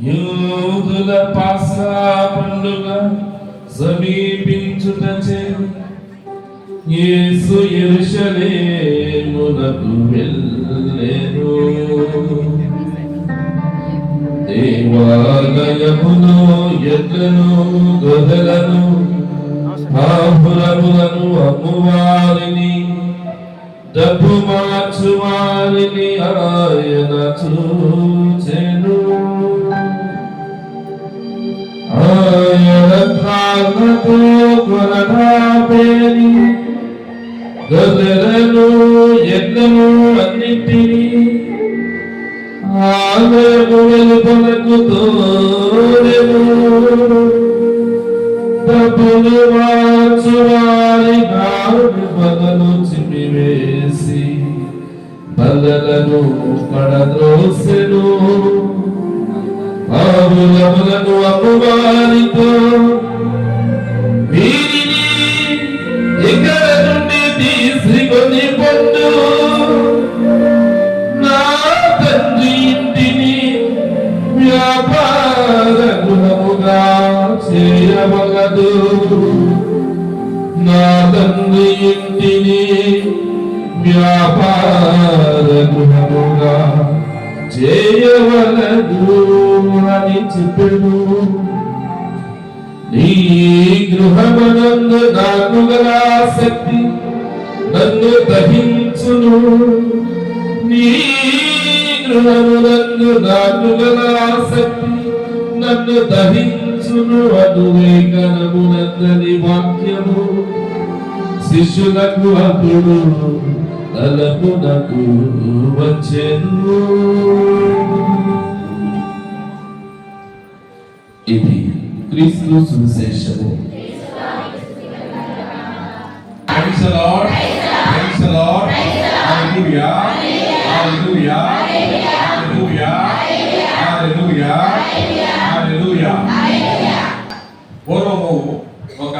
యూదుల పాసా పండుగ సమీపించుటచే యేసు యెరూషలేమునకు వెళ్ళెను. దేవాలయములో ఎడ్లను గొర్రెలను ఆభరణములను అమ్మువారిని డబ్బు మార్చువారిని ఆయన చూచెను. ఆయన కాళ్ళతో కొరడాపేని గొర్రెలను ఎడ్లను అన్నింటినీ ఆలయము వెలుపలకు తోడెను. డబ్బులు మార్చువారి నాలుగు బలను చిమ్మివేసి బల్లలను పడద్రోసెను. పావులములను అమ్మువారితో వీరిని ఇక్కడ నుండి తీసుకొని పొందు, నా తండ్రి ఇంటిని వ్యాపార గృహముగా చేయవలదు. నా తండ్రి ఇంటిని వ్యాపార గృహముగా చేయవలదు అని చెప్పెను. నీ గృహమునందు నాకు గల ఆసక్తి నన్ను దహించును. నీ గృహమునందు నాకు గల ఆసక్తి నన్ను దహించును. అనువేగనమునందని వాక్యము శిష్యులకు అప్పుడు తలపునకు వచ్చెను. ఇది క్రీస్తు సువిశేషము. Praise the Lord. Praise the Lord. Hallelujah. Hallelujah. Hallelujah. Hallelujah. Hallelujah. పూర్వము ఒక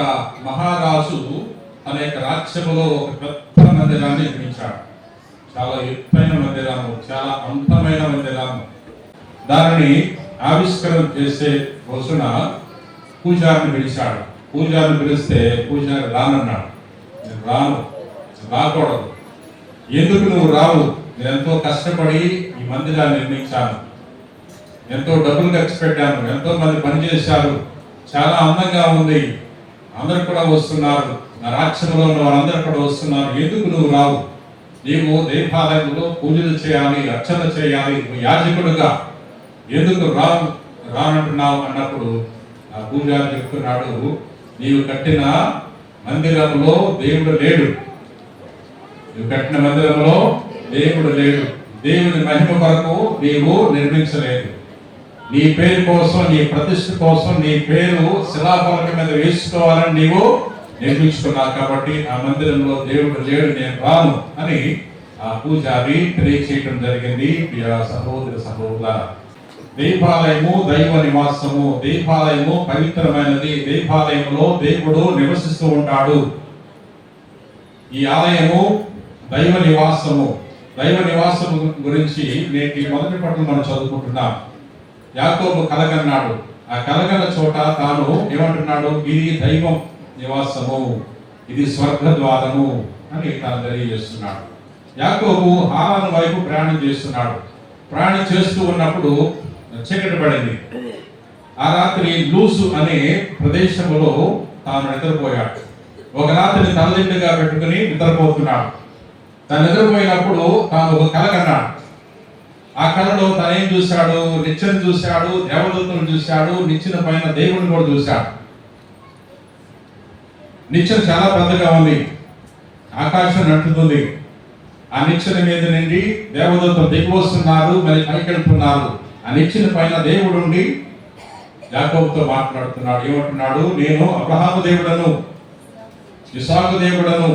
మహారాజు అనేక రాజ్యములో ఒక పెద్ద మందిరాన్ని నిర్మించాడు. చాలా ఎత్తైన మందిరము, చాలా అందమైన మందిరము. దానిని ఆవిష్కరణ చేసే రోజున పూజారిని పిలిచాడు. పూజారిని పిలిస్తే పూజారి రానన్నాడు. నేను రాను, రాకూడదు. ఎందుకు నువ్వు రావు? నేను ఎంతో కష్టపడి ఈ మందిరాన్ని నిర్మించాను, ఎంతో డబ్బులు ఖర్చు పెట్టాను, ఎంతో మంది పనిచేశారు, చాలా అందంగా ఉంది, అందరు కూడా వస్తున్నారు, నా రాజ్యంలో ఉన్న వారందరూ కూడా వస్తున్నారు, ఎందుకు నువ్వు రావు? నీవు దేవాలయంలో పూజలు చేయాలి, అర్చన చేయాలి, నువ్వు యాజకుడుగా ఎందుకు రానంటున్నావు అన్నప్పుడు ఆ పూజారి చెప్తున్నాడు, నీవు కట్టిన మందిరంలో దేవుడు లేడు. నువ్వు కట్టిన మందిరంలో దేవుడు లేడు. దేవుని మహిమ కొరకు నీవు నిర్మించలేదు. నీ పేరు కోసం, నీ ప్రతిష్ఠ కోసం, నీ పేరు శిలాఫలక మీద వేసుకోవాలని నీవు నిర్మించుకున్నావు. కాబట్టి ఆ మందిరంలో దేవుడు లేడు, నేను రాను అని ఆ పూజారి తెలియచేయడం జరిగింది. సహోదర సహోదరుల, దేవాలయము దైవ నివాసము, దేవాలయము పవిత్రమైనది, దేవాలయంలో దేవుడు నివసిస్తూ ఉంటాడు. ఈ ఆలయము దైవ నివాసము. దైవ నివాసము గురించి నేటి మొదటి పట్టణం మనం చదువుకుంటున్నాం. యాకోబు కలగన్నాడు. ఆ కలగన్న చోట తాను ఏమంటున్నాడు? ఇది దైవం నివాసము, ఇది స్వర్గద్వారము అని తాను తెలియజేస్తున్నాడు. యాకోబు హారాను వైపు ప్రయాణం చేస్తున్నాడు. ప్రయాణం చేస్తూ ఉన్నప్పుడు చీకటి పడింది. ఆ రాత్రి లూసు అనే ప్రదేశంలో తాను నిద్రపోయాడు. ఒక రాత్రి తలదిండుగా పెట్టుకుని నిద్రపోతున్నాడు. తను నిద్రపోయినప్పుడు తాను ఒక కల కన్నాడు. ఆ కళలో తనేం చూశాడు? నిచ్చెను చూశాడు, దేవదూతను చూశాడు, నిచ్చెన పైన దేవుడిని కూడా చూశాడు. నిచ్చెన చాలా పెద్దగా ఉంది, ఆకాశం అంటుతుంది. ఆ నిచ్చెన మీద నుండి దేవదూతలు దిగి వస్తున్నారు, మరి పైకెళ్తున్నారు. ఆ నిచ్చెన పైన దేవుడు ఉండి యాకోబుతో మాట్లాడుతున్నాడు. ఏమంటున్నాడు? నేను అబ్రహాము దేవుడను, ఇస్సాకు దేవుడను,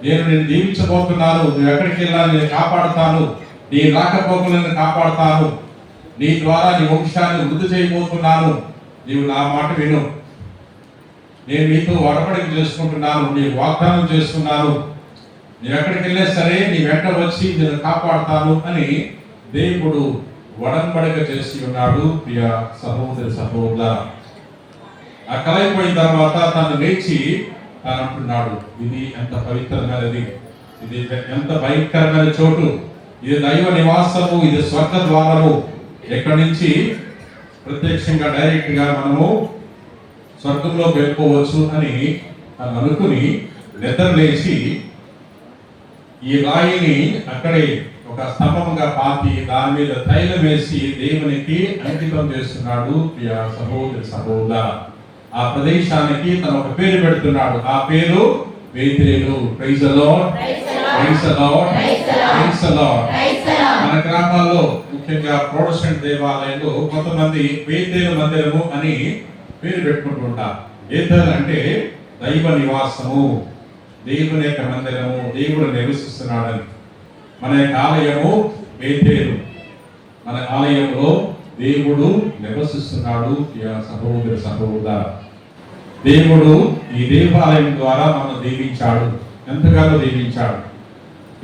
నేను నిన్ను దీవించబోతున్నాను, నువ్వు ఎక్కడికి వెళ్ళాలి నేను కాపాడుతాను, నీ రాకపోకలను కాపాడుతాను, నీ ద్వారా నీ వంశాన్ని వృద్ధి చేయబోతున్నాను, నీవు నా మాట విను, నేను నీతో వడపడిక చేసుకుంటున్నాను, నీకు వాగ్దానం చేస్తున్నాను, నీవు ఎక్కడికి వెళ్ళే సరే నీ వెంట వచ్చి నేను కాపాడుతాను అని దేవుడు ఒడంబడిక చేసి ఉన్నాడు. ప్రియ సహోదరి సహోదరుల, ఆ కల అయిపోయిన తర్వాత తను లేచి తాను అంటున్నాడు, ఇది ఎంత పవిత్రమైనది, ఇది ఎంత భయంకరమైన చోటు, ఇది దైవ నివాసము, ఇది స్వర్గ ద్వారము, ఎక్కడి నుంచి ప్రత్యక్షంగా డైరెక్ట్ గా మనము స్వర్గంలో వెళ్ళిపోవచ్చు అని తను అనుకుని నిద్రలేసి ఈ రాయిని అక్కడే ఒక స్తంభంగా పాతి దాని మీద తైలం వేసి దేవునికి అంకితం చేస్తున్నాడు. ప్రియ సహోదరి సహోదర, ఆ ప్రదేశానికి తను ఒక పేరు పెడుతున్నాడు. ఆ పేరు బేతేలు. Praise the lord, praise the lord, praise the lord. మన గ్రామాల్లో ముఖ్యంగా ప్రొటెస్టెంట్ దేవాలయంలో కొంతమంది బేతేలు మందిరము అని పేరు పెట్టుకుంటుంటారు. బేతేలు అంటే దైవ నివాసము, దేవుని యొక్క మందిరము, దేవుడు నివసిస్తున్నాడని. మన యొక్క ఆలయము బేతేలు, మన ఆలయంలో దేవుడు నివసిస్తున్నాడు. సహోదరి సహోదర, దేవుడు ఈ దేవాలయం ద్వారా మనం దీవించాడు, ఎంతగానో దీవించాడు.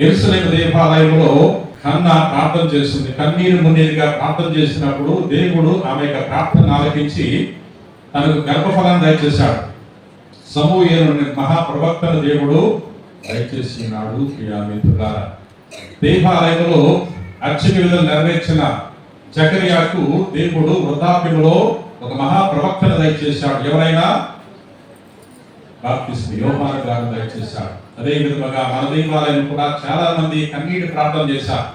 యెరూషలేము దేవాలయంలో హన్నా ప్రార్థన చేస్తుంది. కన్నీరు మున్నీరుగా ప్రార్థన చేసినప్పుడు దేవుడు ఆమె యొక్క ప్రార్థన ఆలకించి తనకు గర్భఫలాన్ని దయచేశాడు. సమూయేలు మహాప్రవక్తను దేవుడు దయచేసి ఉన్నాడు. ప్రియ మిత్రులారా, దేవాలయంలో అర్చక విధులు నెరవేర్చిన జకర్యాకు దేవుడు వృద్ధాప్యంలో ఒక మహాప్రవక్తను దయచేశాడు. ఎవరైనా బాప్తిస్మ యోహాను గారు దయచేశాడు. అదే విధంగా మన దేవాలయం కూడా చాలా మంది కన్నీటి ప్రార్థన చేశారు.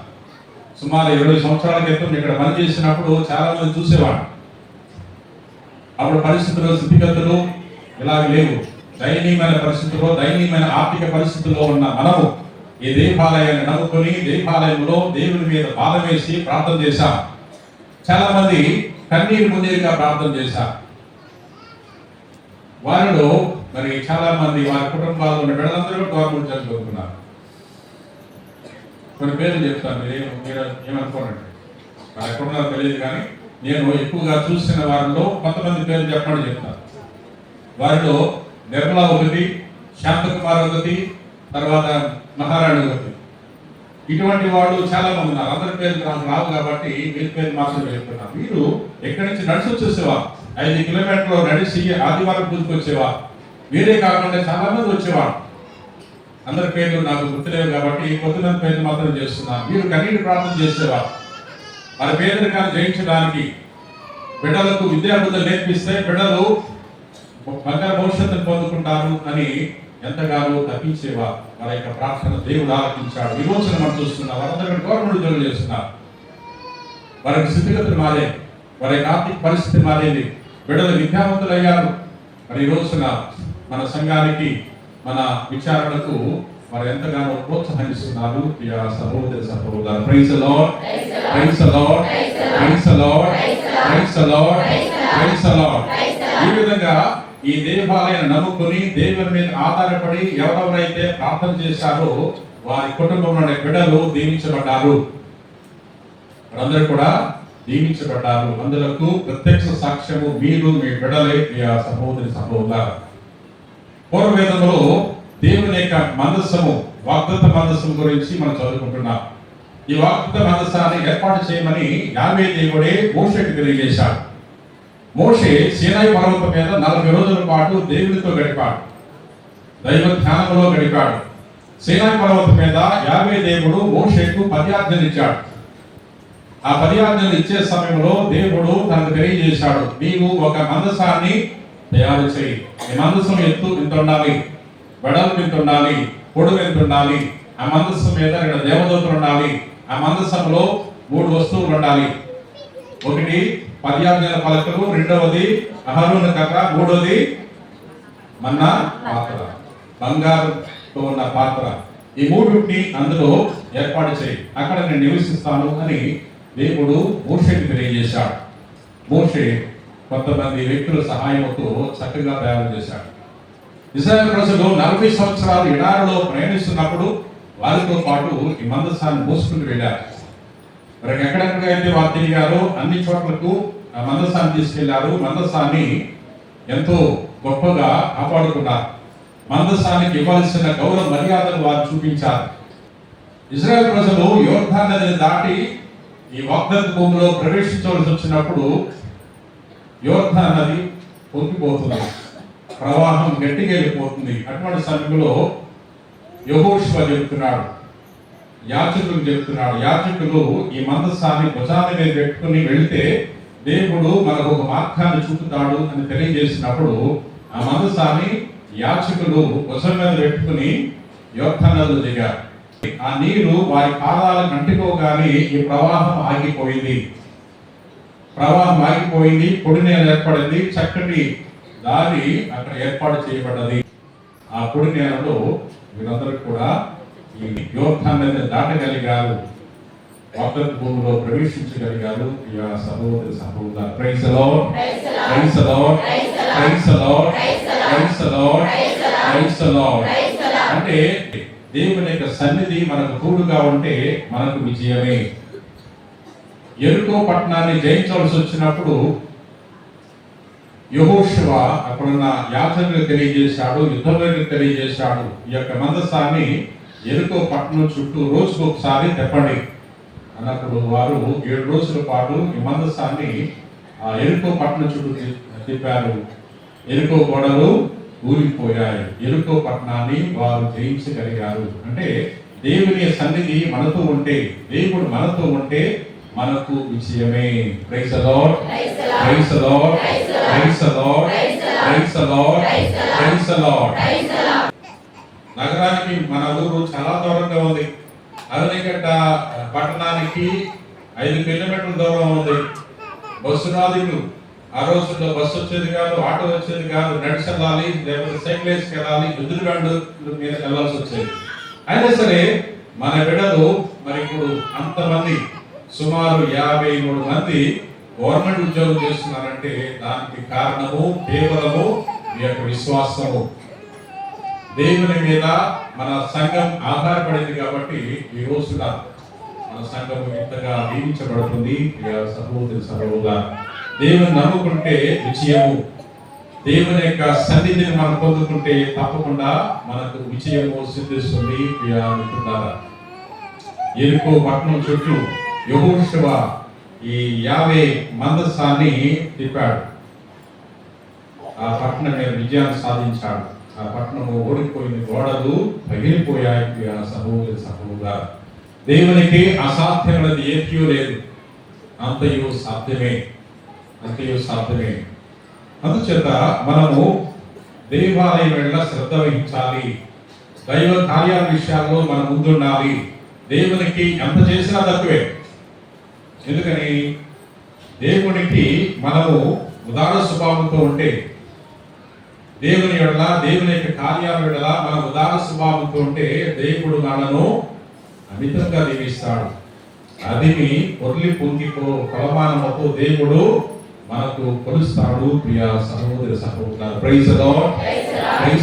సుమారు 20 సంవత్సరాల క్రితం ఇక్కడ పని చేసినప్పుడు చాలా మంది చూసేవాడు. అప్పుడు పరిస్థితులు, స్థితిగతులు ఇలాగ లేవు. దయనీయమైన పరిస్థితుల్లో, దయనీయమైన ఆర్థిక పరిస్థితుల్లో ఉన్న మనము ఈ దేవాలయాన్ని నమ్ముకొని దేవాలయంలో దేవుని మీద బాధ వేసి ప్రార్థన చేశాం. చాలా మంది కన్నీరు మున్నీరుగా ప్రార్థన చేశారు. వారిలో మరి చాలా మంది వారి కుటుంబాల్లో ఉన్న బిడ్డలందరూ గవర్నమెంట్ జాబ్ చదువుకున్నారు. కొన్ని పేర్లు చెప్తాను, మీరు ఏమనుకోనండి, వారు ఎక్కడున్నారో తెలియదు, కానీ నేను ఎక్కువగా చూసిన వారిలో కొంతమంది పేర్లు చెప్పమని చెప్తాను. వారిలో నిర్మలా ఒకటి, శాంతకుమార్ ఒకటి, తర్వాత మహారాణి ఒకటి. ఇటువంటి వాళ్ళు చాలా మంది ఉన్నారు. అందరి పేర్లు నాకు రావు కాబట్టి వీరి పేరు మాత్రమే చెప్తున్నారు. వీరు ఎక్కడి నుంచి నడిచి వచ్చేసేవారు. 5 కిలోమీటర్లు నడిచి ఆదివారం పూజకు వచ్చేవారు. వీరే కాకుండా చాలా మంది వచ్చేవారు. అందరి పేర్లు నాకు గుర్తులేవు కాబట్టి కొంతమంది పేర్లు మాత్రం చేస్తున్నాను. వీరు కన్నీటి ప్రార్థన చేసేవారు. వారి పేదరికాన్ని జయించడానికి, బిడ్డలకు విద్యాబుద్ధులు నేర్పిస్తే బిడ్డలు బంగారు భవిష్యత్తును పొందుకుంటారు అని ఎంతగానో తప్పించేవారు. వారి యొక్క ప్రార్థన దేవుడు ఆలకించాడు. ఈ రోజున మనం చూస్తున్నాం, వారందరూ గవర్నమెంట్ ఉద్యోగులు చేస్తున్నారు. వారికి స్థితిగతులు మారే, వారి యొక్క ఆర్థిక పరిస్థితి మారేది, బిడ్డలు విద్యావంతులు అయ్యారు. మరి ఈ రోజున మన సంఘానికి, మన విచారణకు వారు ఎంతగానో ప్రోత్సహిస్తున్నారు. ప్రియ సహోదరి సహోదర, praise the lord, praise the lord, praise the lord, praise the lord, praise the lord. ఈ విధంగా ఈ దేవాలయాన్ని నమ్ముకుని దేవుని మీద ఆధారపడి ఎవరెవరైతే ప్రార్థన చేశారో వారి కుటుంబంలోని బిడ్డలు దీవించబడ్డారు. వారందరూ కూడా దీవించబడ్డారు. అందులకు ప్రత్యక్ష సాక్ష్యము మీరు, మీ బిడ్డలే. ప్రియ సహోదరి సహోదర, పూర్వవేదంలో దేవుని యొక్క మందస్సము, వాగ్దత్త మందస్సం గురించి మనం చదువుకుంటున్నాం. ఈ వాగ్దత్త మందస్సాన్ని ఏర్పాటు చేయమని యావే దేవుడే మోషేకి తెలియజేశాడు. మోషే సీనాయి పర్వతం మీద 40 రోజుల పాటు దేవునితో గడిపాడు, దైవ ధ్యానంలో గడిపాడు. సీనాయి పర్వతం మీద యావే దేవుడు మోషేకు 10 ఆజ్ఞలు ఇచ్చాడు. ఆ 10 ఆజ్ఞలు ఇచ్చే సమయంలో దేవుడు తనకు తెలియజేశాడు, నీవు ఒక మందసాన్ని తయారు చేయి. ఈ మందసం ఎత్తు ఇంత ఉండాలి, వెడల్పు ఇంత ఉండాలి, పొడవు ఎంత ఉండాలి. ఆ మందసం మీద 2 దేవదూతలు ఉండాలి. ఆ మందసంలో 3 వస్తువులు ఉండాలి. ఒకటి 10 ఆజ్ఞల పలకలు, రెండవది అహరోను కర్ర, మూడవది మన్నా పాత్ర, బంగారుతో ఉన్న పాత్ర. ఈ 3ని అందులో ఏర్పాటు చేయి, అక్కడ నేను నివసిస్తాను అని దేవుడు మోషేకి తెలియజేశాడు. మోషే కొంతమంది వ్యక్తుల సహాయంతో చక్కగా తయారు చేశాడు. ఇశ్రాయేలు ప్రజలు 40 సంవత్సరాలు ఎడారిలో ప్రయాణిస్తున్నప్పుడు వారితో పాటు ఈ మందసాన్ని మోసుకుని వెళ్ళారు. మరి ఎక్కడెక్కడైతే వారు తిరిగారో అన్ని చోట్లకు ఆ మందసాన్ని తీసుకెళ్లారు. మందసాన్ని ఎంతో గొప్పగా కాపాడుకున్నారు. మందసానికి ఇవ్వాల్సిన గౌరవ మర్యాదలు వారు చూపించారు. ఇశ్రాయేలు ప్రజలు యోర్దాను నదిని దాటి ఈ వాగ్దత్త భూమిలో ప్రవేశించవలసి వచ్చినప్పుడు యోర్దాను నది పొంగిపోతుంది, ప్రవాహం గట్టిగా వెళ్ళిపోతుంది. అటువంటి సమయంలో యెహోషువ చెబుతున్నాడు, యాజకులు చెబుతున్నాడు, యాజకులు ఈ మందసాన్ని భుజాల మీద పెట్టుకుని వెళ్తే దేవుడు మనకు ఒక మార్గాన్ని చూపుతాడు అని తెలియజేసినప్పుడు ఆ మందసాన్ని యాజకులు భుజం మీద పెట్టుకుని యోర్దానులో దిగారు. ఆ నీరు వారి పాదాలకు అంటుకోగానే ఈ ప్రవాహం ఆగిపోయింది. ప్రవాహం ఆగిపోయింది, పొడి నేల ఏర్పడింది, చక్కటి దారి అక్కడ ఏర్పాటు చేయబడ్డది. ఆ పొడి నేలలో వీరందరూ కూడా ఈ యోర్దాను నదిని దాటగలిగారు, వాగ్దత్త భూమిలో ప్రవేశించగలిగారు. సహోదరి సహోదరు, praise the lord, praise the lord, praise the lord, praise the lord, praise the lord. అంటే దేవుని యొక్క సన్నిధి మనకు తోడుగా ఉంటే మనకు విజయమే. యెరికో పట్టణాన్ని జయించవలసి వచ్చినప్పుడు యెహోషువ అక్కడున్న యాజకులకు తెలియజేశాడు, యుద్ధవీరులకు తెలియజేశాడు, ఈ యొక్క మందసాన్ని యెరికో పట్టణం చుట్టూ రోజుకు ఒకసారి తెప్పండి అన్నప్పుడు వారు 7 రోజుల పాటు ఈ మందసాన్ని ఆ యెరికో పట్టణం చుట్టూ తిప్పారు. యెరికో గోడలు ఊరిపోయాయి, యెరికో పట్టణాన్ని వారు జయించగలిగారు. అంటే దేవుని సన్నిధి మనతో ఉంటే, దేవుడు మనతో ఉంటే మనకు విజయమే. Praise the lord, praise the lord, praise the lord, praise the lord, praise the lord. నగరానికి మన ఊరు చాలా దూరంగా ఉంది. అరనిగడ్డ పట్టణానికి 5 కిలోమీటర్ల దూరం ఉంది. బస్సు రాదు. ఆ రోజుల్లో బస్సు వచ్చేది కాదు, ఆటో వచ్చేది కాదు, నడిచి వెళ్ళాలి, లేకపోతే సైకిల్ వేసుకు వెళ్ళాలి, ఎదురుగండు మీద వెళ్ళాల్సి వచ్చేది. అయినా సరే మన బిడ్డలు మరి ఇప్పుడు అంతమంది సుమారు 53 మంది గవర్నమెంట్ ఉద్యోగం చేస్తున్నారంటే దానికి కారణము కేవలము ఈ యొక్క విశ్వాసము. దేవుని మీద మన సంఘం ఆధారపడింది కాబట్టి ఈ రోజున మన సంఘం ఇంతగా దీవించబడుతుంది. సహోదరి సహోదరులారా, దేవుని నమ్ముకుంటే విజయము, దేవుని యొక్క సన్నిధిని మనం పొందుకుంటే తప్పకుండా మనకు విజయము సిద్ధిస్తుంది. యెరికో పట్టణం చుట్టూ యెహోషువ ఈ 50 మందసాన్ని తిప్పాడు. ఆ పట్టణం మీద విజయాన్ని సాధించాడు. ఆ పట్టణం ఓడిపోయింది, గోడలు పగిలిపోయాయి. సహోదరి సహోదరులారా, దేవునికి అసాధ్యమైనది ఏదీ లేదు, అంతయు సాధ్యమే, అంతయు సాధ్యమే. అందుచేత మనము దేవాలయం వెళ్ళ శ్రద్ధ వహించాలి, దైవ కార్యాల విషయాల్లో మనం ముందుండాలి. దేవునికి ఎంత చేసినా తక్కువే. ఎందుకని దేవునికి మనము ఉదార స్వభావంతో ఉంటే, దేవుని ఎడల దేవుని యొక్క కార్యాల ఎడల మనం ఉదార స్వభావంతో ఉంటే దేవుడు మనను అమితంగా దీవిస్తాడు. అదిని పొర్లి పొంగిపో కొలమానముతో దేవుడు మనకు కొలుస్తాడు. ప్రియ సహోదరి సహోదరులారా, praise the lord, praise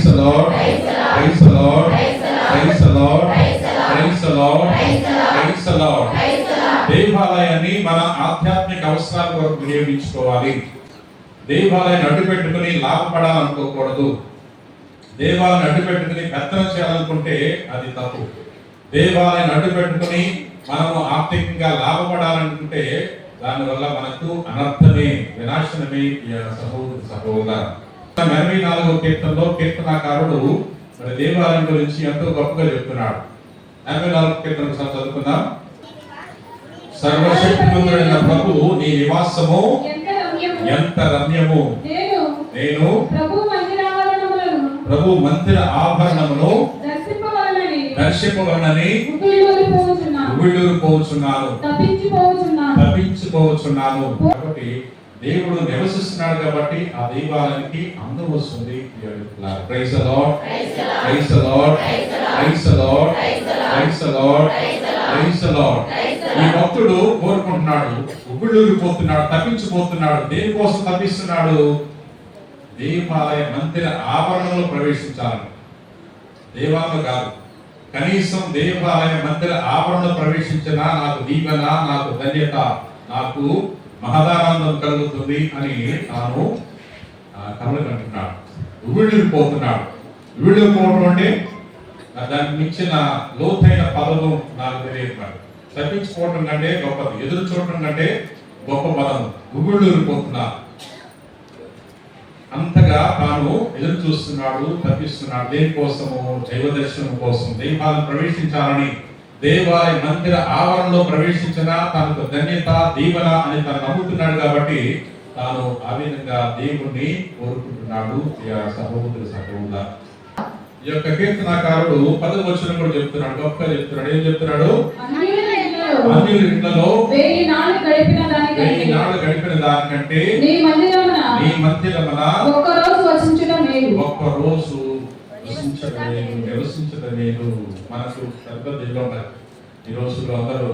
the lord, praise the lord, praise the lord, praise the lord, praise the lord. దేవాలయాన్ని మన ఆధ్యాత్మిక అవసరాల కొరకు వినియోగించుకోవాలి. దేవాలయాన్ని అడ్డుపెట్టుకుని లాభపడాలనుకోకూడదు. దేవాలయాన్ని అడ్డుపెట్టుకుని పెత్తనం చేయాలనుకుంటే అది తప్పు. దేవాలయాన్ని అడ్డుపెట్టుకుని మనము ఆర్థికంగా లాభపడాలనుకుంటే దానివల్ల మనకు అనర్థమే, వినాశనమే. సహోదరి సహోదరులారా, 84వ కీర్తనలో కీర్తనాకారుడు మరి దేవాలయం గురించి ఎంతో గొప్పగా చెప్తున్నాడు. 84వ కీర్తన చదువుకుందాం. సర్వశక్తిమంతుడైన ప్రభువు నీ నివాసము ఎంత రమ్యము. నేను ప్రభు మందిర ఆభరణమును దర్శింపవలనని ఉవ్విళ్ళూరిపోవచ్చున్నాను, తప్పించిపోవచ్చున్నాను. కాబట్టి దేవుడు నివసిస్తున్నాడు కాబట్టి ఆ దేవాలయానికి అందం వస్తుంది. Praise the lord, praise the lord, praise the lord, praise the lord, praise the lord. ఈ భక్తుడు కోరుకుంటున్నాడు, ఉవ్విళ్ళూరిపోతున్నాడు, తప్పించిపోతున్నాడు. దేనికోసం తప్పిస్తున్నాడు? దేవాలయ మందిర ఆవరణలో ప్రవేశించాలని. దేవాలయం కాదు, కనీసం దేవాలయ మందిర ఆవరణలో ప్రవేశించినా నాకు దీవెన, నాకు ధన్యత, నాకు మహదానందం కలుగుతుంది అని తాను కలలు కంటున్నాడు. ఉవ్విళ్ళూరిపోతున్నాడు. ఉవ్విళ్ళూరిపోవడం అంటే దానికి మించిన లోతైన పదము నాకు తెలియదు. తప్పించుకోవటం కంటే గొప్పది, ఎదురు చూడటం కంటే గొప్ప పదం. గుబుళ్ళూరిపోతున్నారు, అంతగా తాను ఎదురు చూస్తున్నాడు, తప్పిస్తున్నాడు. దేనికోసము? దైవ దర్శనం కోసం, దైవాలను ప్రవేశించాలని. దేవాలయ మందిర ఆవరణలో ప్రవేశించిన తనకు ధన్యత, దీవెన అని తను నమ్ముతున్నాడు కాబట్టి తాను ఆ విధంగా దేవుణ్ణి కోరుకుంటున్నాడు. సహోదరు సహోదరుడా, ఈ యొక్క కీర్తనాకారుడు 10వ వచనం కూడా చెప్తున్నాడు, గొప్పగా చెప్తున్నాడు. ఏం చెప్తున్నాడు? అన్యుల ఇంట్లో 1000 నాళ్ళు గడిపిన దానికంటే నీ మందిరమున ఒక్క రోజు వసించడం మేలు. ఒక్క రోజు నివసించడం మేలు. మనకు పెద్ద దిగులు ఉన్నాయి ఈ రోజుల్లో. అందరూ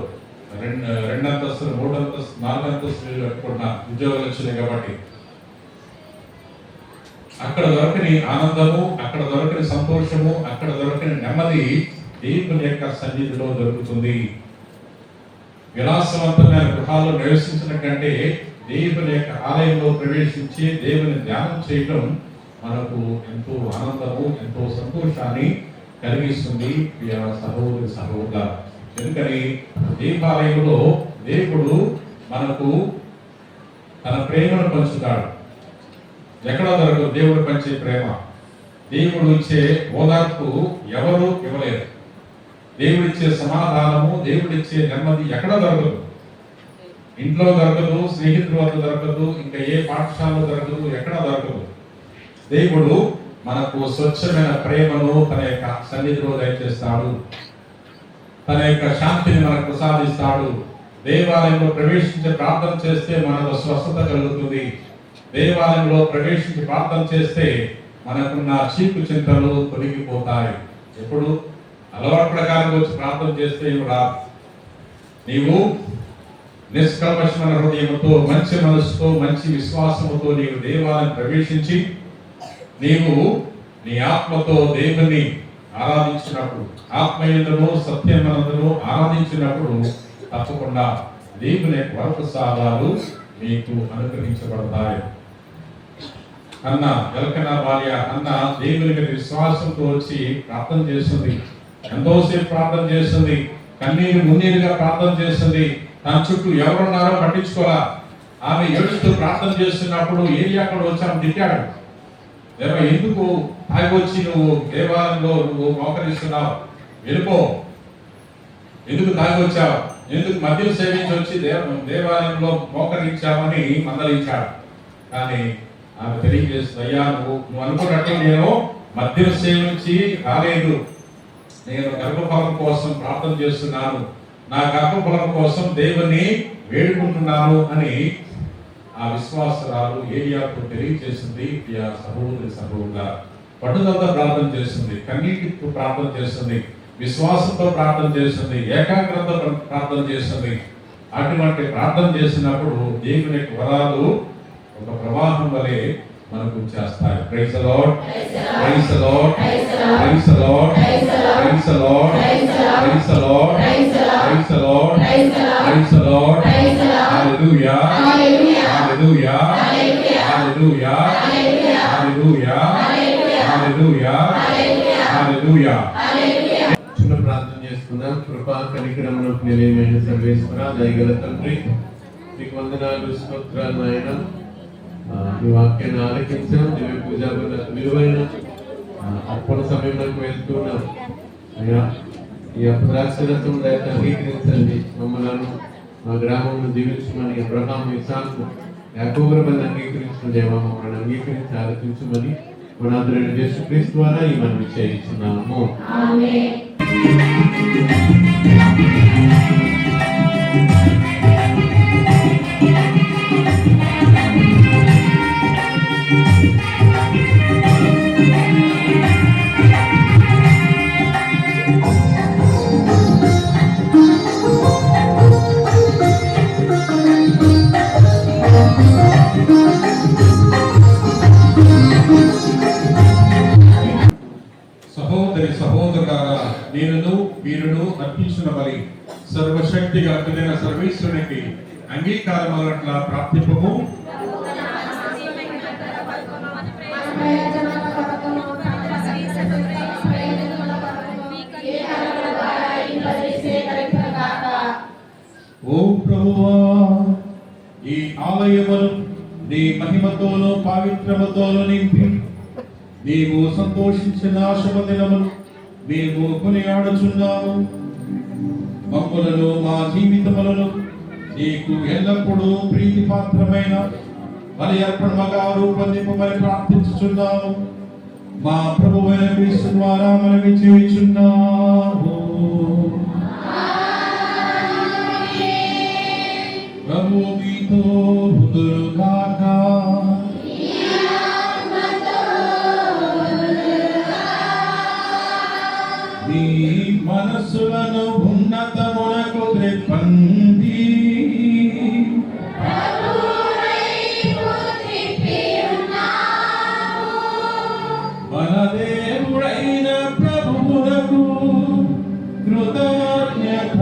2 అంతస్తులు, 3 అంతస్తులు, 4 అంతస్తులు కట్టుకుంటున్న ఉద్యోగాలు వచ్చినాయి కాబట్టి అక్కడ దొరకని ఆనందము, అక్కడ దొరకని సంతోషము, అక్కడ దొరకని నెమ్మది దేవుని యొక్క సన్నిధిలో దొరుకుతుంది. విలాసవంతమైన గృహాల్లో నివసించడం కంటే దేవుని యొక్క ఆలయంలో ప్రవేశించి దేవుని ధ్యానం చేయడం మనకు ఎంతో ఆనందము, ఎంతో సంతోషాన్ని కలిగిస్తుంది. సహోదరి సహోదరుల, ఎందుకని దేవాలయంలో దేవుడు మనకు తన ప్రేమను పంచుతాడు. ఎక్కడ దొరకదు దేవుడు పంచే ప్రేమ. దేవుడు ఇచ్చే ఓదార్పు ఎవరు ఇవ్వలేరు. దేవుడిచ్చే సమాధానము, దేవుడిచ్చే నెమ్మది ఎక్కడ దొరకదు. ఇంట్లో దొరకదు, స్నేహితుల వద్ద దొరకదు, ఇంకా ఏ పాఠశాలలో దొరకదు, ఎక్కడ దొరకదు. దేవుడు మనకు స్వచ్ఛమైన ప్రేమను తన యొక్క సన్నిధిలో దయచేస్తాడు. తన యొక్క శాంతిని మనకు ప్రసాదిస్తాడు. దేవాలయంలో ప్రవేశించి ప్రార్థన చేస్తే మనకు స్వస్థత కలుగుతుంది. దేవాలయంలో ప్రవేశించి ప్రార్థన చేస్తే మనకున్న చీకు చింతలు తొలగిపోతాయి. ఎప్పుడు అలవాటు ప్రకారం వచ్చి ప్రార్థన చేస్తే రాదు. నీవు నిష్కల్మషమైన హృదయంతో, మంచి మనసుతో, మంచి విశ్వాసముతో నీవు దేవాలయం ప్రవేశించి నీవు నీ ఆత్మతో దేవుని ఆరాధించినప్పుడు, ఆత్మయందును సత్యమందును ఆరాధించినప్పుడు తప్పకుండా దేవుని వరప్రసాదాలు మీకు అనుగ్రహించబడతాయి. అన్న ఎల్కనా భార్య అన్న దేవుని మీద విశ్వాసంతో వచ్చి ప్రార్థన చేస్తుంది. ఎంతోసేపు ప్రార్థన చేస్తుంది, కన్నీరు మున్నీరుగా ప్రార్థన చేస్తుంది. తన చుట్టూ ఎవరున్నారో పట్టించుకోరా. ఆమె ఏడుస్తూ ప్రార్థన చేస్తున్నప్పుడు ఏరియా అక్కడ వచ్చి ఆమె తిట్టాడు. ఎందుకు తాగొచ్చి నువ్వు దేవాలయంలో నువ్వు మోకరిస్తున్నావు, వెళ్ళిపో. ఎందుకు తాగొచ్చావు, ఎందుకు మద్యం సేవించి వచ్చి దేవాలయంలో మోకరించామని మందలించాడు. కానీ ఆమె తెలియజేస్తుంది, అయ్యా నువ్వు అనుకున్నట్టు నేను మద్యం సేవించి రాలేదు. నేను గర్భఫలం కోసం ప్రార్థన చేస్తున్నాను, నా గర్భఫలం కోసం దేవుని వేడుకుంటున్నాను అని ఆ విశ్వాసరాలు ఏలియాకు తెలియజేసింది. సహోదరి సహోదరుల, పట్టుదలతో ప్రార్థన చేస్తుంది, కన్నీటితో ప్రార్థన చేస్తుంది, విశ్వాసంతో ప్రార్థన చేస్తుంది, ఏకాగ్రతతో ప్రార్థన చేస్తుంది. అటువంటి ప్రార్థన చేసినప్పుడు దేవుని యొక్క వరాలు ఒక ప్రవాహం వలె మనకు చేస్తాయి. Praise the lord, praise the lord, praise the lord, praise the lord, praise the lord, praise the lord, praise the lord, hallelujah, hallelujah, hallelujah, hallelujah, hallelujah, hallelujah. చిన్న ప్రార్థన చేసుకుందాం. కృపా కనికరములకు నిలయమైన సర్వేశ్వర, దయగల తండ్రి, మీకు వందనాలు, స్తోత్రాలు నాయన. ఈ వాక్యాన్ని ఆలకించాం. దివ్య పూజా విలువైన అప్పటి సమయంలోకి వెళ్తున్నాం. అయ్యా, ఈ అప్రాక్షరత్వం దయతో అంగీకరించండి. మమ్మల్ని మా గ్రామంలో జీవించమని అబ్రహాం, ఇస్సాకు, యాకోబుల మంది అంగీకరించిన దేవా మమ్మల్ని అంగీకరించి ఆలోచించమని మన ఆదరణ యేసుక్రీస్తు ద్వారా ఈ మనం చేయించున్నాము. ఆమేన్. సహోదరి సహోదరులారా, నేనును వీరును అర్పించిన బలి సర్వశక్తిగా కలిగిన సర్వేశ్వరునికి అంగీకారం అలట్ల ప్రాప్తింపము. ఆలయమును నీ మహిమతోను పవిత్రమతోను నింపి నీవు సంతోషించిన శుభదినమును మేము కొనియాడుచున్నాము. మమ్ములను మా జీవితములను నీకు ఎల్లప్పుడూ ప్రీతిపాత్రమైన బలి అర్పణముగా రూపొందింపమని ప్రార్థించుచున్నాము. మా ప్రభువైన క్రీస్తు ద్వారా మనవి చేయుచున్నాము. ప్రభువు మీతో ఉందురుగాక. మీ మనస్సులను ఉన్నతమునకు త్రిప్పండి. మన దేవుడైన ప్రభువునకు కృతజ్ఞత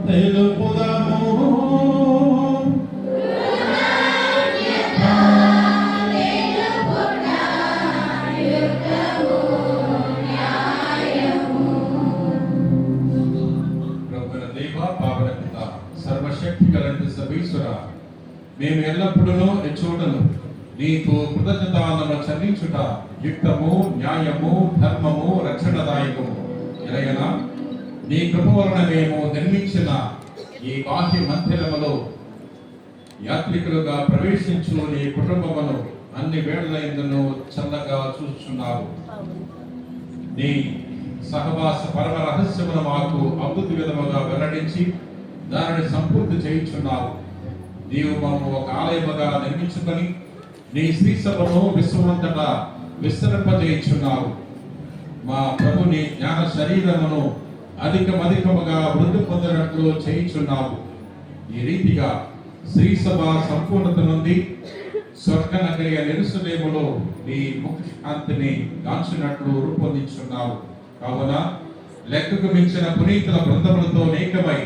తెలుపుదము. ప్రభువైన దేవ, పావన పిత, సర్వశక్తి కలిగిన సర్వేశ్వర, మేము ఎల్లప్పుడూ ఎచ్చోడను నీకు కృతజ్ఞతాలను చెల్లించుట యుక్తము, న్యాయము, ధర్మము, రక్షణదాయకము. ఎలాగైనా నీ కృప వలన మేము నిర్మించిన ఈ బాహ్య మందిరములో యాత్రికులుగా ప్రవేశించు నీ కుటుంబమును అన్ని వేళలైందును చల్లగా చూస్తున్నావు. నీ సహవాస పరమ రహస్యమును మాకు అద్భుత విధముగా వెల్లడించి దానిని సంపూర్తి చేయించున్నావు. నీవు మాకు ఒక ఆలయముగా నిర్మించుకొని నీ శ్రీసభను విశ్వమంతటా విస్తరింపజేయుచున్నావు. మా ప్రభు నీ జ్ఞాన శరీరమును అధికముగా వృద్ధి పొందినట్లు చేయించున్నావు. ఈ రీతిగా శ్రీసభ సంపూర్ణత నుండి స్వర్గనగరి యెరూషలేములో నీ ముఖ శాంతిని గాంచినట్లు రూపొందించున్నావు. కావున లెక్కకు మించిన పునీతుల బృందములతో ఏకమై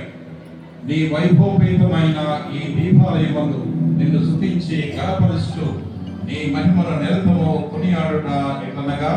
నీ వైభవపేతమైన ఈ దీపాలయమందు నిన్ను స్తుతించి గణపరుస్తూ నీ మహిమను నిరతము కొనియాడుట ఎట్లనగా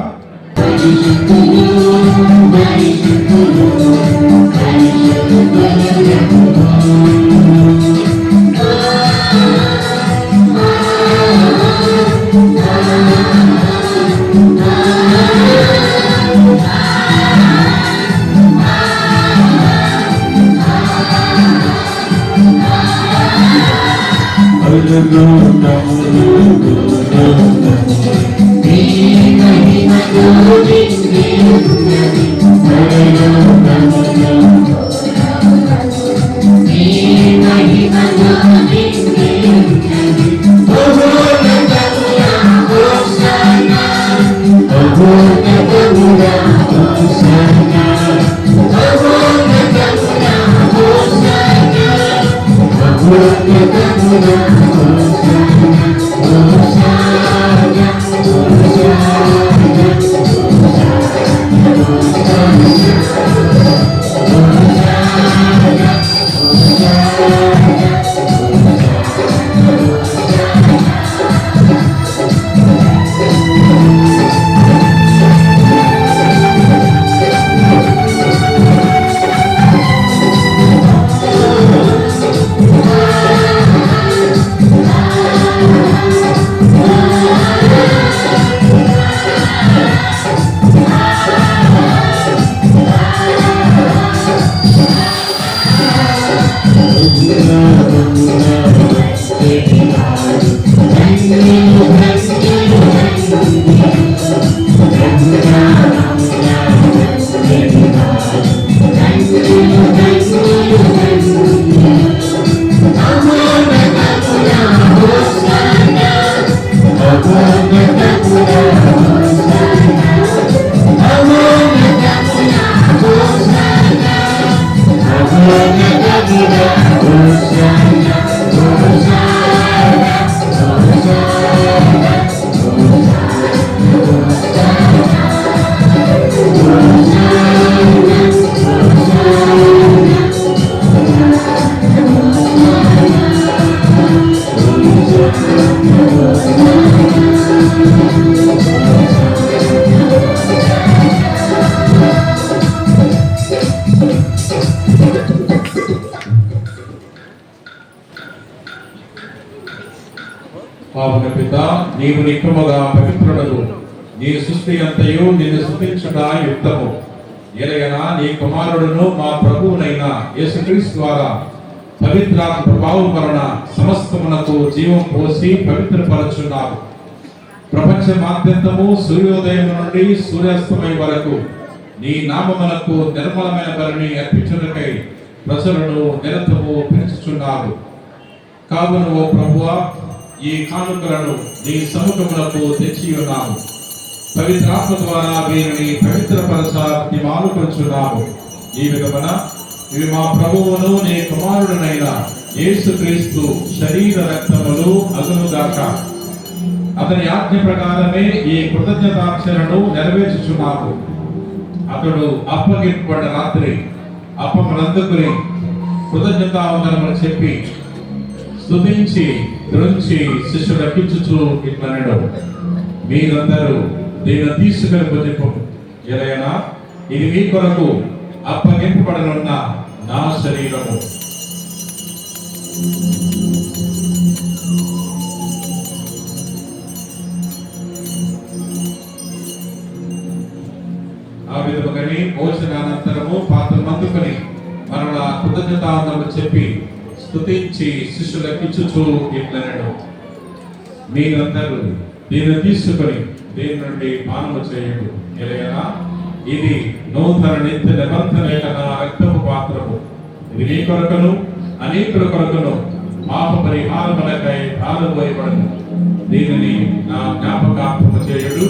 అవును పిత, నీవు నిక్కముగా పవిత్రుడవు. నీ సృష్టి అంతయు నిన్ను స్తుతించుట యుక్తము. ఎలయనా నీ కుమారుడును మా ప్రభువునైన యేసుక్రీస్తు ద్వారా పవిత్రాత్మ ప్రభావం వలన సమస్తమునకు జీవం పోసి పవిత్రపరచున్నారు. ప్రపంచమాద్యంతము సూర్యోదయం నుండి సూర్యాస్తమయం వరకు నీ నామమునకు నిర్మలమైన బలిని అర్పించుటకై ప్రజలను నిరంతరము పిలుచుచున్నారు. కావున ఓ ప్రభువా, ఈ కానుకలను నీ సముఖమునకు తెచ్చి ఉన్నాము. పవిత్రాత్మ ద్వారా వీరిని పవిత్రపరచాలని మానుకొంచున్నాము. ఈ విధమున ఇవి మా ప్రభువును నీ కుమారుడనైన యేసుక్రీస్తు శరీర రక్తములు అగునుగాక. అతని ఆజ్ఞ ప్రకారమే ఈ కృతజ్ఞతాక్షరను నెరవేర్చుచున్నాము. అతడు అప్పగింపబడిన రాత్రి అప్పములందుకుని కృతజ్ఞతావందనములు చెప్పి స్తుతించి త్రుంచి శిష్యులకిచ్చుచు ఇట్లనెను, మీరందరూ దీన్ని తీసుకుని భుజింపు. ఎలయనా ఇది మీ కొరకు అప్పగింపబడనున్న నా శరీరము. ఆ విధముగాని భోజనానంతరము పాత్రను అందుకొని మరలా కృతజ్ఞతావందనములు చెప్పి స్తుతించి శిష్యులకిచ్చుచు ఇట్లనెను, మీరందరూ దీన్ని తీసుకొని దీని నుండి పానము చేయుడు. ఎలయనా ఇది నూతన నిత్య నిబంధన నా రక్తపు పాత్రము. ఇది నీ కొరకును అనేకుల కొరకును పాప పరిహారములకై ప్రారంభమైబడను. దీనిని నా జ్ఞాపకార్థము చేయుడు.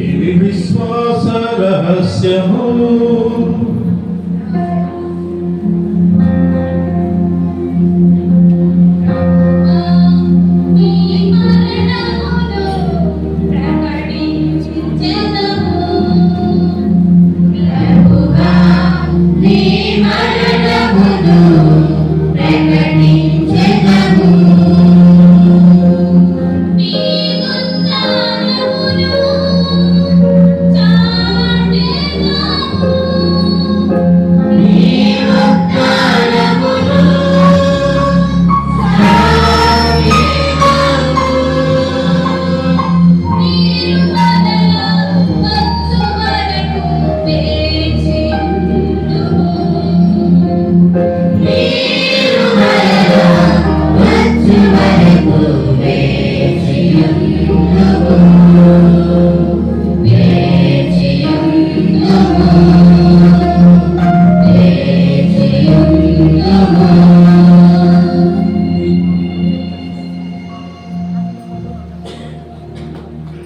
ఇది విశ్వాస రహస్యము.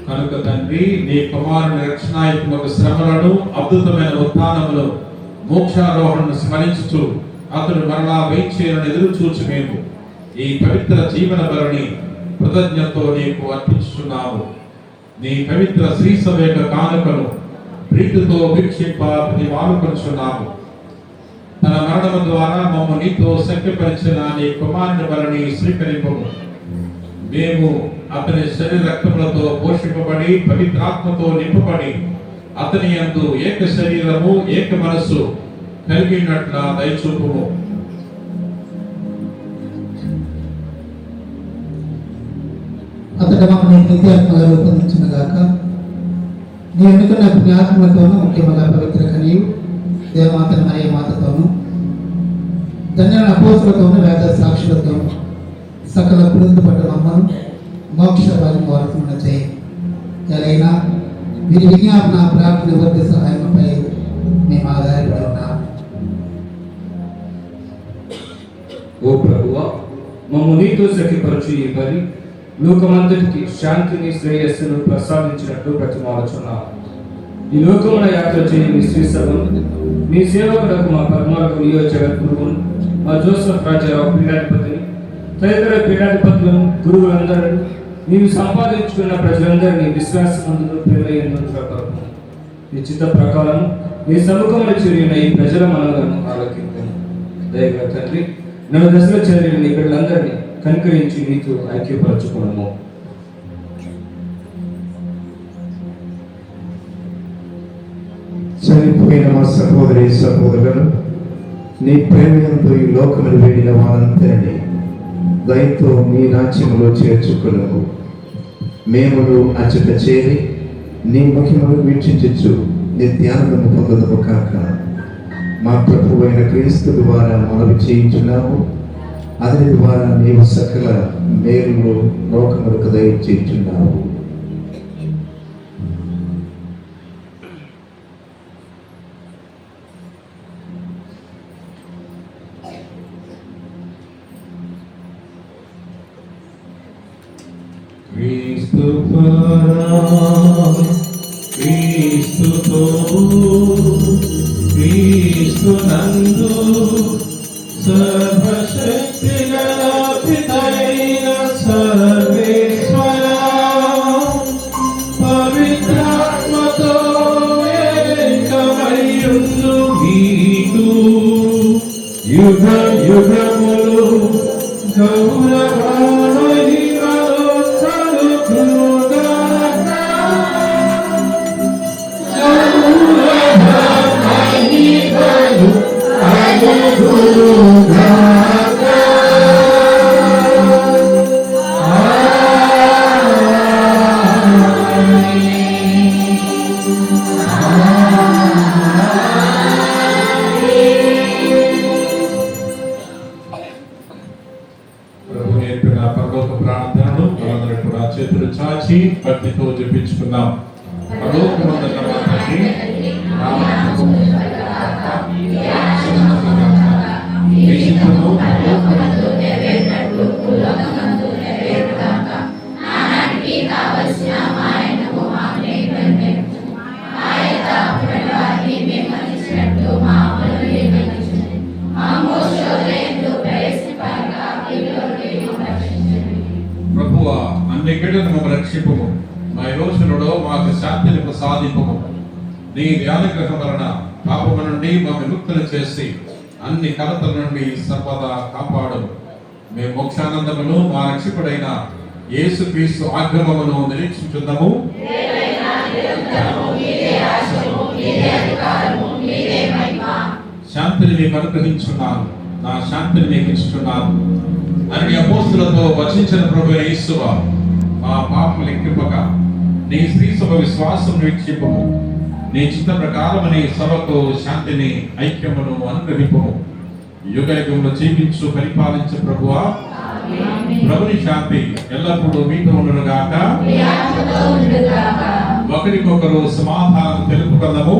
కనుక తండ్రి, నీ కుమారుని రక్షణాయుతముకు శ్రమలను అద్భుతమైన ఉత్థానములు మోక్షారోహణను స్మరించుచు అతడు మరలా వేచేయని ఎదురు చూచి మేము ఈ పవిత్ర జీవన బలిని కృతజ్ఞతతో నీకు అర్పించుచున్నాము. నీ పవిత్ర శ్రీ సభ యొక్క కానుకను ప్రీతితో వీక్షింప ప్రతిమానుకొనుచున్నాము. తన మరణము ద్వారా మమ్మ నీతో శక్తిపరిచిన నీ కుమారుని బలిని స్వీకరింపము. మేము అతని శరీర రక్తములతో పోషింపబడి పవిత్రాత్మతో నింపబడి అతని యందు ఏక శరీరము ఏక మనస్సు కలిగినట్ల దయచూపుము. అతడు మమ్మల్ని నిత్యాత్మగా రూపొందించిన గాక. నీ ఎన్నుకున్న పుణ్యాత్మలతోనూ ముఖ్యముగా పవిత్ర కనియు దేవమాతను మరియ మాతతోనూ ధన్యుల అపోస్తులతోనూ వేద సాక్షులతోనూ సకల పురుగు పట్టు మమ్మను మోక్ష భాగం వారకుండా చేయి. ఎలైనా వీరి విజ్ఞాపన ప్రార్థన వర్గ సహాయంపై మేము ఆధారపడి ఉన్నాం. ఓ ప్రభువా, మమ్ము నీతో సఖిపరచు ఈ బలి లోకమంతటికి శాంతిని శ్రేయస్సును ప్రసాదించినట్లు ప్రతిమాలుచున్నాము. ఈ లోకమున యాత్ర చేయి మీ శ్రీ సభను మీ సేవకులకు మా పద్మాలకు నియోజకవర్గం మా జోసఫ్ రాజారావు పీఠాధిపతిని తదితర పీఠాధిపతులను గురువులందరూ నీవు సంపాదించుకున్న ప్రజలందరినీ విశ్వాసమందును ప్రేమయందుగా కొరకు నీ చిత్త ప్రకారం నీ సముఖమున చేరిన ఈ ప్రజల మనలను ఆలోకించను. దయగా తండ్రి, 4 దశలో చేరిన నీ బిడ్డలందరినీ కనికరించి నీతో ఐక్యపరచుకున్నాము. చనిపోయిన మా సహోదరి సహోదరులు, నీ ప్రేమతో ఈ లోకమును వీడిన వారందరినీ దయతో నీ రాజ్యములో చేర్చుకున్నావు. మేములు అచ్చట చేరి నీ ముఖ్యమును వీక్షించచ్చు నిత్యానందము పొందదు కాక. మా ప్రభు అయిన క్రీస్తు ద్వారా మనవి చేయించున్నాము. అదే ద్వారా నీవు సకల మేలులు లోకములకు దయచేయుచున్నావు. క్రీస్తు ద్వారా, క్రీస్తుతో, క్రీస్తు నందు సర్వశక్తి గల పితైన సర్వేశ్వరా, పవిత్రాత్మతో ఏకమయ్యుండు నీకు యుగ యుగములు గౌరవ ప్రభు నేర్పిన పరలోక ప్రార్థనలు మనందరం కూడా చేతులు చాచి భక్తితో జపించుకుందాం. పరలోకమందున్న మా తండ్రి, నామమున నీ చిత్తము పరలోకమందు నెరవేరినట్లు భూలోకమందు నెరవేరును గాక. నానాటికి కావలసిన మా అన్నము మాకు నేర్పించు. మా యథార్థమైన వారిని మేము మన్నించినట్లు మా అప్పులను మన్నించండి. మా మోసంలో ప్రవేశింపక కీడులో రక్షించండి. ప్రభువా, అన్ని కీడులను మమ్మల్ని రక్షింపుము. మా యోచనలో మాకు శాంతిని ప్రసాదింపుము. నీ వ్యాధిగ్రహం వలన పాపము నుండి మా విముక్తులు చేసి అన్ని కలతల నుండి సర్వదా కాపాడు. మేము మోక్షానందమును మా రక్షకుడైన యేసుక్రీస్తు ఆగ్రహమును నిరీక్షించున్నాము. శాంతిని మీకు అనుగ్రహించున్నాను, నా శాంతిని మీకు ఇస్తున్నాను అని అపోస్తులతో వచించిన ప్రభు యేసువ, మా పాపములు లెక్కింపక నీ స్త్రీ సభ విశ్వాసం వీక్షింపము. నీ చిత్త ప్రకారం నీ సభకు శాంతిని ఐక్యమును అనుగ్రహింపము. యుగ యుగంలో జీవించు పరిపాలించు ప్రభువా, ప్రభుని శాంతి ఎల్లప్పుడూ మీతో ఉండును గాక. ఒకరికొకరు సమాధానం తెలుపుకుందాము.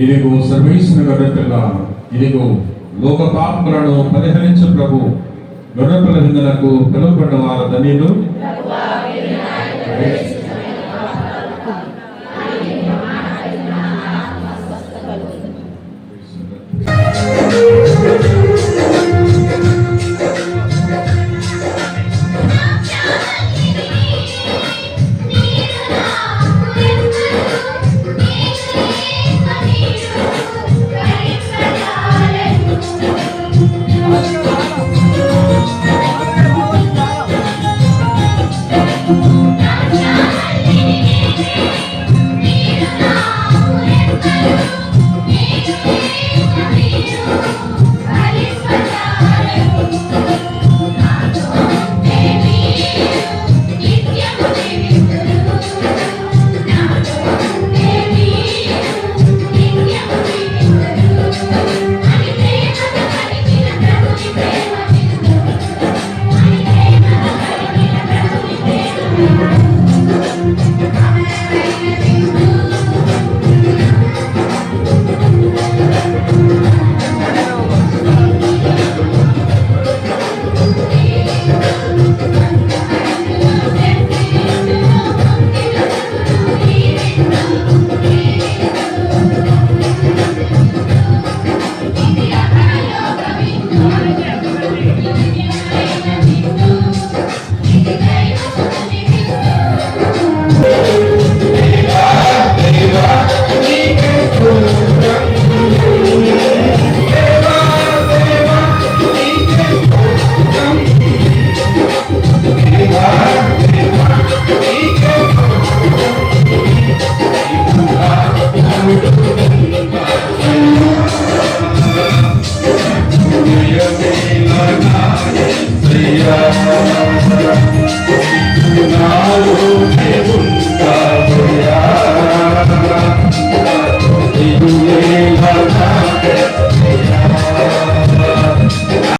ఇదిగో సర్వేశ్వరుని గొర్రెపిల్ల, ఇదిగో లోక పాపములను పరిహరించు ప్రభు. గొర్రెపిల్ల విందులకు పిలువబడిన వారు ధన్యులు.